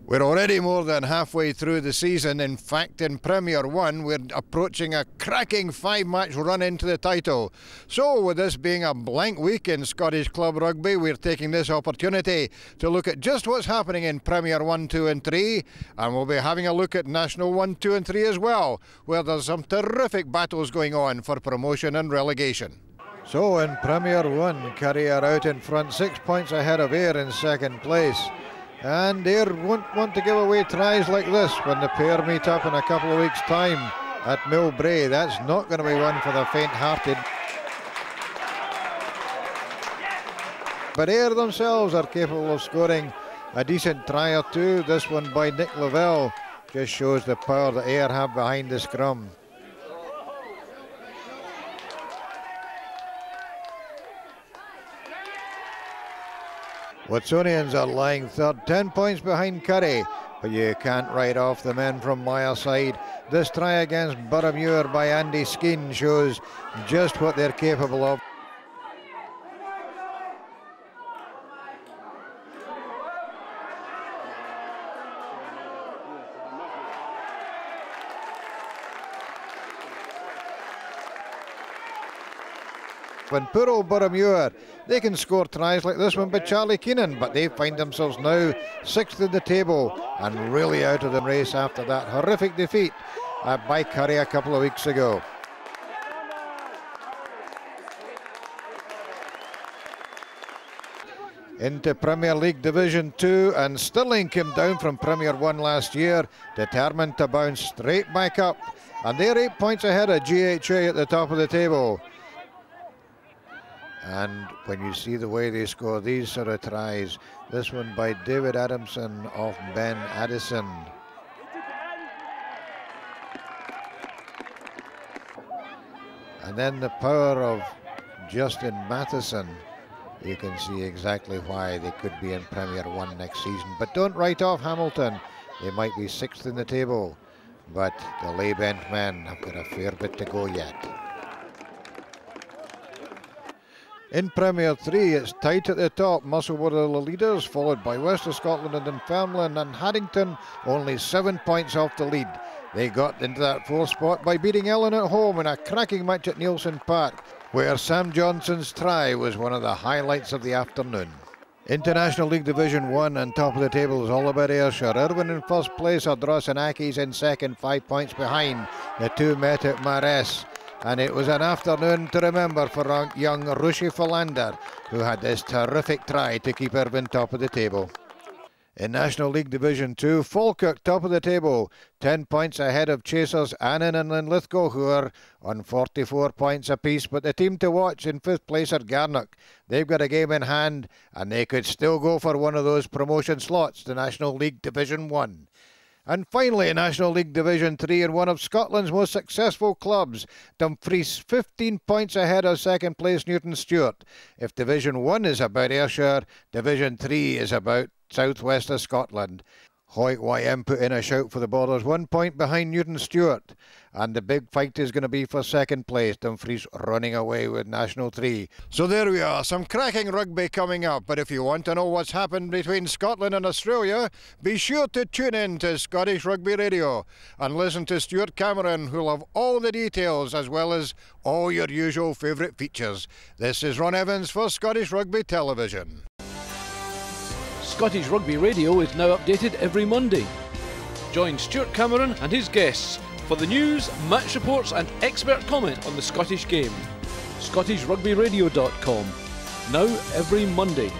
We're already more than halfway through the season. In fact, in Premier 1, we're approaching a cracking 5-match run into the title. So, with this being a blank week in Scottish Club Rugby, we're taking this opportunity to look at just what's happening in Premier 1, 2 and 3. And we'll be having a look at National 1, 2 and 3 as well, where there's some terrific battles going on for promotion and relegation. So, in Premier 1, Curry are out in front, 6 points ahead of Ayr in second place. And Ayr won't want to give away tries like this when the pair meet up in a couple of weeks' time at Millbrae. That's not going to be one for the faint-hearted. But Ayr themselves are capable of scoring a decent try or two. This one by Nick Lavelle just shows the power that Ayr have behind the scrum. Watsonians are lying third, 10 points behind Curry, but you can't write off the men from Mireside. This try against Boroughmuir by Andy Skeen shows just what they're capable of. When poor old Boroughmuir, they can score tries like this one by Charlie Keenan, but they find themselves now 6th in the table and really out of the race after that horrific defeat by Curry a couple of weeks ago. Into Premier League Division 2, and Stirling came down from Premier 1 last year, determined to bounce straight back up, and they're 8 points ahead of GHA at the top of the table. And when you see the way they score these sort of tries, this one by David Adamson off Ben Addison. And then the power of Justin Matheson. You can see exactly why they could be in Premier 1 next season. But don't write off Hamilton. They might be 6th in the table, but the Laybent men have got a fair bit to go yet. In Premier 3, it's tight at the top. Musselburgh are the leaders, followed by West of Scotland and Dunfermline, and Haddington only 7 points off the lead. They got into that 4th spot by beating Ellen at home in a cracking match at Nielsen Park, where Sam Johnson's try was one of the highlights of the afternoon. International League Division 1 and top of the table is all about Ayrshire. Irvine in first place, Ardross and Accies in second, 5 points behind. The two met at Marès. And it was an afternoon to remember for young Rushi Philander, who had this terrific try to keep Irvine top of the table. In National League Division 2, Falkirk top of the table, 10 points ahead of chasers Annan and Linlithgow, who are on 44 points apiece. But the team to watch in 5th place are Garnock. They've got a game in hand, and they could still go for one of those promotion slots to National League Division 1. And finally, National League Division 3 and one of Scotland's most successful clubs, Dumfries 15 points ahead of second place Newton Stewart. If Division 1 is about Ayrshire, Division 3 is about southwest of Scotland. Hoyt YM put in a shout for the Borders, 1 point behind Newton Stewart. And the big fight is going to be for second place, Dumfries running away with National 3. So there we are, some cracking rugby coming up. But if you want to know what's happened between Scotland and Australia, be sure to tune in to Scottish Rugby Radio and listen to Stuart Cameron, who'll have all the details as well as all your usual favourite features. This is Ron Evans for Scottish Rugby Television. Scottish Rugby Radio is now updated every Monday. Join Stuart Cameron and his guests for the news, match reports and expert comment on the Scottish game. ScottishRugbyRadio.com. Now every Monday.